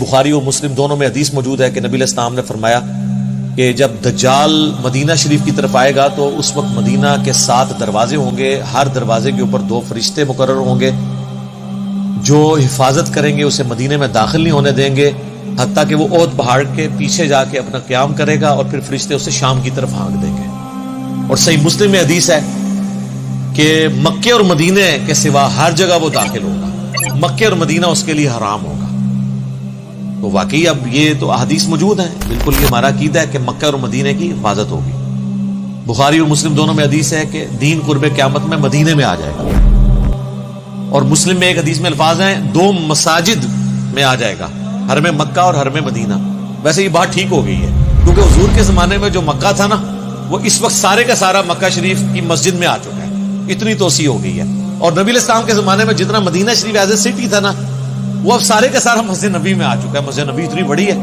بخاری اور مسلم دونوں میں حدیث موجود ہے کہ نبی علیہ السلام نے فرمایا کہ جب دجال مدینہ شریف کی طرف آئے گا تو اس وقت مدینہ کے 7 دروازے ہوں گے، ہر دروازے کے اوپر 2 فرشتے مقرر ہوں گے جو حفاظت کریں گے، اسے مدینے میں داخل نہیں ہونے دیں گے حتیٰ کہ وہ احد پہاڑ کے پیچھے جا کے اپنا قیام کرے گا، اور پھر فرشتے اسے شام کی طرف ہانک دیں گے۔ اور صحیح مسلم میں حدیث ہے کہ مکے اور مدینے کے سوا ہر جگہ وہ داخل ہوگا، مکے اور مدینہ اس کے لیے حرام ہوگا۔ تو واقعی اب یہ تو احادیث موجود ہیں، بالکل یہ ہمارا عقیدہ ہے کہ مکہ اور مدینے کی حفاظت ہوگی۔ بخاری اور مسلم دونوں میں حدیث ہے کہ دین قرب قیامت میں مدینے میں آ جائے گا، اور مسلم میں ایک حدیث میں الفاظ ہیں 2 مساجد میں آ جائے گا، حرم مکہ اور حرم مدینہ۔ ویسے یہ بات ٹھیک ہو گئی ہے کیونکہ حضور کے زمانے میں جو مکہ تھا نا، وہ اس وقت سارے کا سارا مکہ شریف کی مسجد میں آ چکا ہے، اتنی توسیع ہو گئی ہے۔ اور نبی علیہ السلام کے زمانے میں جتنا مدینہ شریف ایز اے سٹی تھا نا، وہ اب سارے کا سارا مسجد نبی میں آ چکا ہے۔ مسجد نبی اتنی بڑی ہے،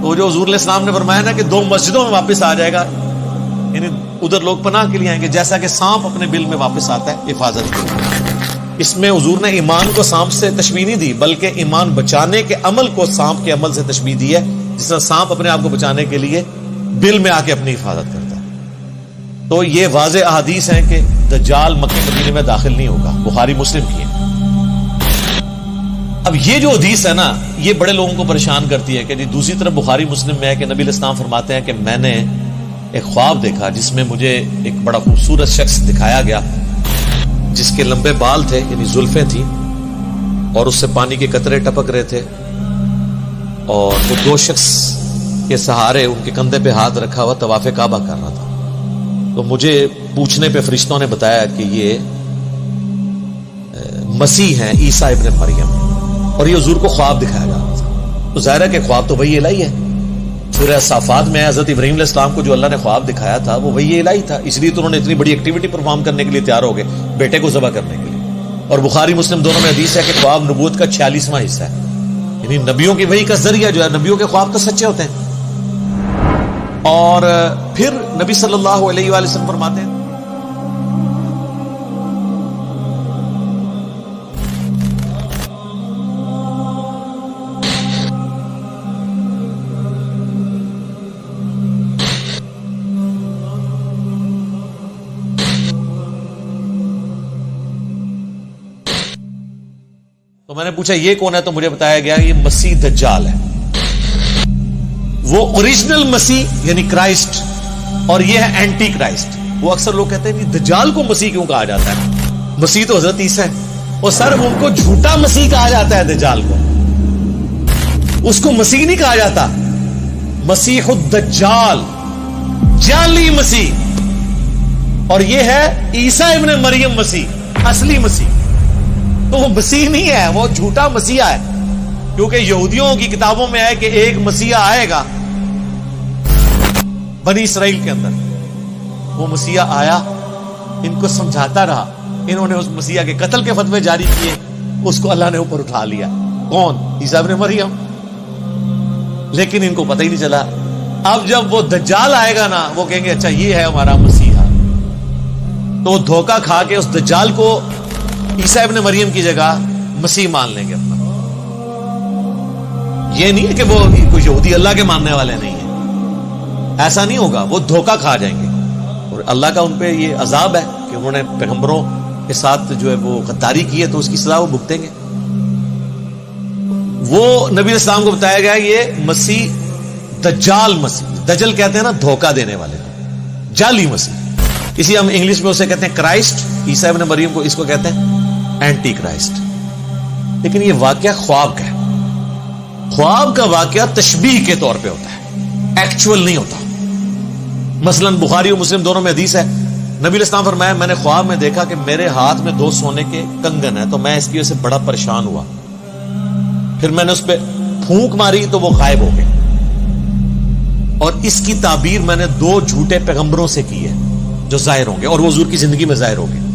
تو جو حضور علیہ السلام نے فرمایا نا کہ 2 مسجدوں میں واپس آ جائے گا، یعنی ادھر لوگ پناہ کے لیے آئیں گے جیسا کہ سانپ اپنے بل میں واپس آتا ہے حفاظت کے لیے۔ اس میں حضور نے ایمان کو سانپ سے تشبیہ نہیں دی، بلکہ ایمان بچانے کے عمل کو سانپ کے عمل سے تشبیہ دی ہے، جس طرح سانپ اپنے آپ کو بچانے کے لیے بل میں آ کے اپنی حفاظت کرتا ہے۔ تو یہ واضح احادیث ہیں کہ دجال مکہ مدینے میں داخل نہیں ہوگا، بخاری مسلم کی ہے۔ اب یہ جو حدیث ہے نا، یہ بڑے لوگوں کو پریشان کرتی ہے کہ جی دوسری طرف بخاری مسلم میں ہے کہ نبی علیہ السلام فرماتے ہیں کہ میں نے ایک خواب دیکھا جس میں مجھے ایک بڑا خوبصورت شخص دکھایا گیا جس کے لمبے بال تھے، یعنی زلفیں تھیں، اور اس سے پانی کے قطرے ٹپک رہے تھے، اور وہ 2 شخص کے سہارے ان کے کندھے پہ ہاتھ رکھا ہوا طواف کعبہ کر رہا تھا۔ تو مجھے پوچھنے پہ فرشتوں نے بتایا کہ یہ مسیح ہیں، عیسیٰ ابن مریم، اور یہ حضور کو خواب دکھایا جا رہا تھا۔ تو ظاہر ہے کہ خواب تو وہی الہی ہے۔ سورہ صافات میں حضرت ابراہیم علیہ السلام کو جو اللہ نے خواب دکھایا تھا وہ وہی الہی تھا، اس لیے تو انہوں نے اتنی بڑی ایکٹیویٹی پرفارم کرنے کے لیے تیار ہو گئے، بیٹے کو ذبح کرنے کے لیے۔ اور بخاری مسلم دونوں میں حدیث ہے کہ خواب نبوت کا 46واں حصہ ہے، یعنی نبیوں کی وحی کا ذریعہ جو ہے، نبیوں کے خواب تو سچے ہوتے ہیں۔ اور پھر نبی صلی اللہ علیہ وآلہ وسلم فرماتے ہیں تو میں نے پوچھا یہ کون ہے، تو مجھے بتایا گیا یہ مسیح دجال ہے، وہ اوریجنل مسیح یعنی کرائسٹ، اور یہ ہے اینٹی کرائسٹ۔ وہ اکثر لوگ کہتے ہیں کہ دجال کو مسیح کیوں کہا جاتا ہے؟ مسیح تو حضرت عیسیٰ ہے، اور سر ان کو جھوٹا مسیح کہا جاتا ہے، دجال کو اس کو مسیح نہیں کہا جاتا، مسیح الدجال، جعلی مسیح، اور یہ ہے عیسیٰ ابن مریم مسیح، اصلی مسیح۔ تو وہ مسیح نہیں ہے، وہ جھوٹا مسیح ہے، کیونکہ یہودیوں کی کتابوں میں ہے کہ ایک مسیح آئے گا بنی اسرائیل کے اندر۔ وہ مسیح آیا، ان کو سمجھاتا رہا، انہوں نے اس مسیح کے قتل کے فتوے جاری کیے، اس کو اللہ نے اوپر اٹھا لیا۔ کون؟ عیسیٰ ابن مریم۔ لیکن ان کو پتہ ہی نہیں چلا۔ اب جب وہ دجال آئے گا نا، وہ کہیں گے اچھا یہ ہے ہمارا مسیحا، تو وہ دھوکہ کھا کے اس دجال کو عیسیٰ ابن مریم کی جگہ مسیح مان لیں گے اپنا۔ یہ نہیں ہے کہ وہ کوئی یہودی اللہ کے ماننے والے نہیں ہیں، ایسا نہیں ہوگا، وہ دھوکہ کھا جائیں گے، اور اللہ کا ان پہ یہ عذاب ہے کہ انہوں نے پیغمبروں کے ساتھ جو ہے وہ غداری کی ہے، تو اس کی سزا وہ بھگتیں گے۔ وہ نبی علیہ السلام کو بتایا گیا یہ مسیح دجال مسیح، دجل کہتے ہیں نا دھوکہ دینے والے کو، جعلی مسیح، اسی ہم انگلش میں اسے کہتے ہیں کرائسٹ، عیسیٰ ابن مریم کو اس کو کہتے ہیں اینٹی کرائسٹ۔ لیکن یہ واقعہ خواب کا ہے، خواب کا واقعہ تشبیہ کے طور پہ ہوتا ہے، ایکچوئل نہیں ہوتا۔ مثلا بخاری اور مسلم دونوں میں حدیث ہے، نبی علیہ السلام فرمایا میں نے خواب میں دیکھا کہ میرے ہاتھ میں 2 سونے کے کنگن ہیں، تو میں اس کی وجہ سے بڑا پریشان ہوا، پھر میں نے اس پہ پھونک ماری تو وہ غائب ہو گئے، اور اس کی تعبیر میں نے 2 جھوٹے پیغمبروں سے کی ہے جو ظاہر ہوں گے، اور وہ حضور کی زندگی میں ظاہر ہوں گے۔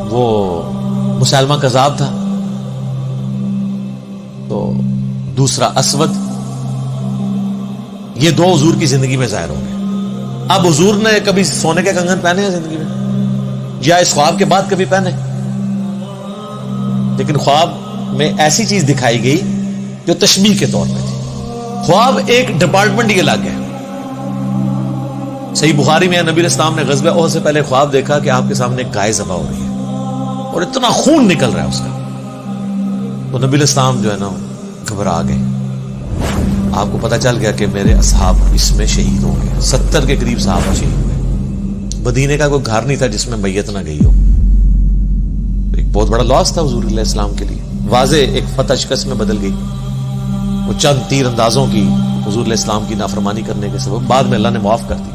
وہ مسلمہ کذاب تھا، تو دوسرا اسود، یہ 2 حضور کی زندگی میں ظاہر ہوں گے۔ اب حضور نے کبھی سونے کے کنگن پہنے ہیں زندگی میں، یا اس خواب کے بعد کبھی پہنے؟ لیکن خواب میں ایسی چیز دکھائی گئی جو تشبیہ کے طور پہ تھی. خواب ایک ڈپارٹمنٹ ہی الگ ہے. صحیح بخاری میں نبی علیہ السلام نے غزوہ احد سے پہلے خواب دیکھا کہ آپ کے سامنے ایک گائے ذبح ہو رہی ہے اور اتنا خون نکل رہا ہے اس کا. تو نبی علیہ السلام جو ہے نا گھبرا گئے. آپ کو پتا چل گیا کہ میرے اصحاب اس میں شہید ہو گئے. 70 کے قریب صحابہ شہید ہوئے. مدینے کا کوئی گھر نہیں تھا جس میں میت نہ گئی ہو. ایک بہت بڑا لاس تھا حضور علیہ السلام کے لیے. واضح ایک فتح شکست میں بدل گئی. وہ چند تیر اندازوں کی حضور علیہ السلام کی نافرمانی کرنے کے سبب بعد میں اللہ نے معاف کر دیا.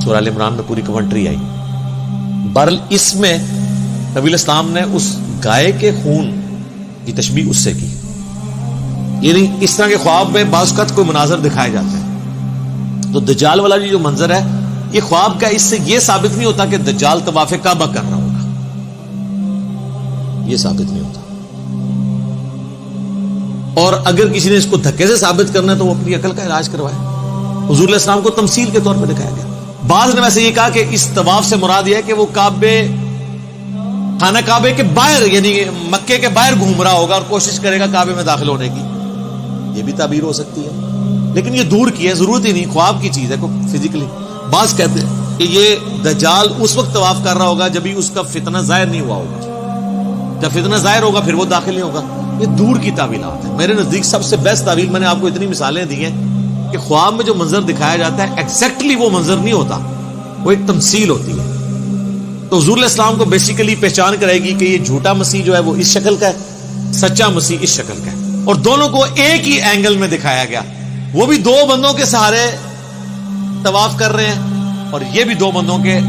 سورہ ال عمران میں پوری کمنٹری آئی. بہرحال اس میں نبی علیہ السلام نے اس گائے کے خون کی تشبیہ اس سے کی. یعنی اس طرح کے خواب میں بعض اوقات کوئی مناظر دکھائے جاتے ہیں. تو دجال والا جو منظر ہے یہ خواب کا اس سے یہ ثابت نہیں ہوتا کہ دجال طواف کعبہ کر رہا ہوگا. یہ ثابت نہیں ہوتا. اور اگر کسی نے اس کو دھکے سے ثابت کرنا ہے تو وہ اپنی عقل کا علاج کروائے. حضور علیہ السلام کو تمثیل کے طور پہ دکھایا گیا. بعض نے ویسے یہ کہا کہ اس طواف سے مراد یہ ہے کہ وہ خانہ کعبے کے باہر یعنی مکے کے باہر گھوم رہا ہوگا اور کوشش کرے گا کعبے میں داخل ہونے کی. یہ بھی تعبیر ہو سکتی ہے لیکن یہ دور کی ہے, ضرورت ہی نہیں, خواب کی چیز ہے کوئی فزیکلی. بعض کہتے ہیں کہ یہ دجال اس وقت طواف کر رہا ہوگا جب ہی اس کا فتنہ ظاہر نہیں ہوا ہوگا. جب فتنہ ظاہر ہوگا پھر وہ داخل نہیں ہوگا. یہ دور کی تعویلات ہیں. میرے نزدیک سب سے بیسٹ تعویل, میں نے آپ کو اتنی مثالیں دی ہیں کہ خواب میں جو منظر دکھایا جاتا ہے ایگزیکٹلی وہ منظر نہیں ہوتا, وہ ایک تمثیل ہوتی ہے. تو حضور علیہ السلام کو بیسیکلی پہچان کرے گی کہ یہ جھوٹا مسیح جو ہے وہ اس شکل کا ہے, سچا مسیح اس شکل کا ہے. اور دونوں کو ایک ہی اینگل میں دکھایا گیا. وہ بھی 2 بندوں کے سہارے طواف کر رہے ہیں اور یہ بھی 2 بندوں کے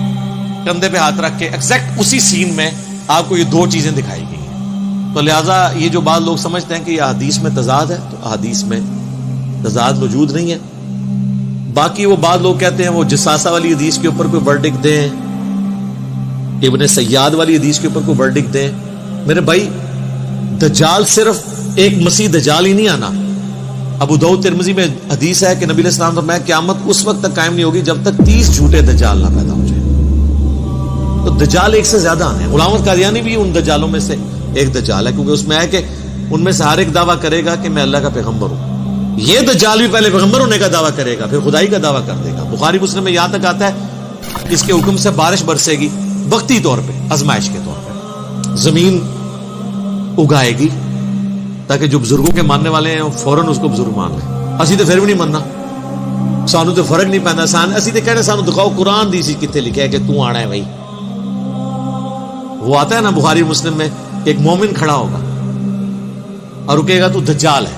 کندھے پہ ہاتھ رکھ کے ایگزیکٹ اسی سین میں آپ کو یہ 2 چیزیں دکھائی گئی ہیں. تو لہٰذا یہ جو بعض لوگ سمجھتے ہیں کہ یہ احادیث میں تضاد ہے, تو احادیث میں تضاد موجود نہیں ہے. باقی وہ بعض لوگ کہتے ہیں وہ جساسہ والی حدیث کے اوپر کوئی ورڈکٹ دیں, ابن سیاد والی حدیث کے اوپر کوئی ورڈکٹ دیں. میرے بھائی دجال صرف ایک مسیح دجال ہی نہیں آنا. ابو داؤد ترمذی میں حدیث ہے کہ نبی علیہ السلام فرمایا قیامت اس وقت تک قائم نہیں ہوگی جب تک 30 جھوٹے دجال نہ پیدا ہو جائیں. تو دجال ایک سے زیادہ آنے ہیں. غلام احمد قادیانی بھی ان دجالوں میں سے ایک دجال ہے, کیونکہ اس میں ہے کہ ان میں سے ہر ایک دعویٰ کرے گا کہ میں اللہ کا پیغمبر ہوں. یہ دجال بھی پہلے پیغمبر ہونے کا دعویٰ کرے گا, پھر خدائی کا دعویٰ کر دے گا. بخاری مسلم میں یہاں تک آتا ہے اس کے حکم سے بارش برسے گی, وقتی طور پہ, آزمائش کے طور پہ. زمین اگائے گی تاکہ جو بزرگوں کے ماننے والے ہیں فوراً اس کو بزرگ مان لیں. اسی تو پھر بھی نہیں ماننا, سانو تو فرق نہیں پہنتا. اسی تو کہنے سانو دکھاؤ قرآن دی سی کتنے لکھا ہے کہ تو آنا ہے بھائی. وہ آتا ہے نا بخاری مسلم میں, ایک مومن کھڑا ہوگا اور وہ کہے گا تو دجال ہے,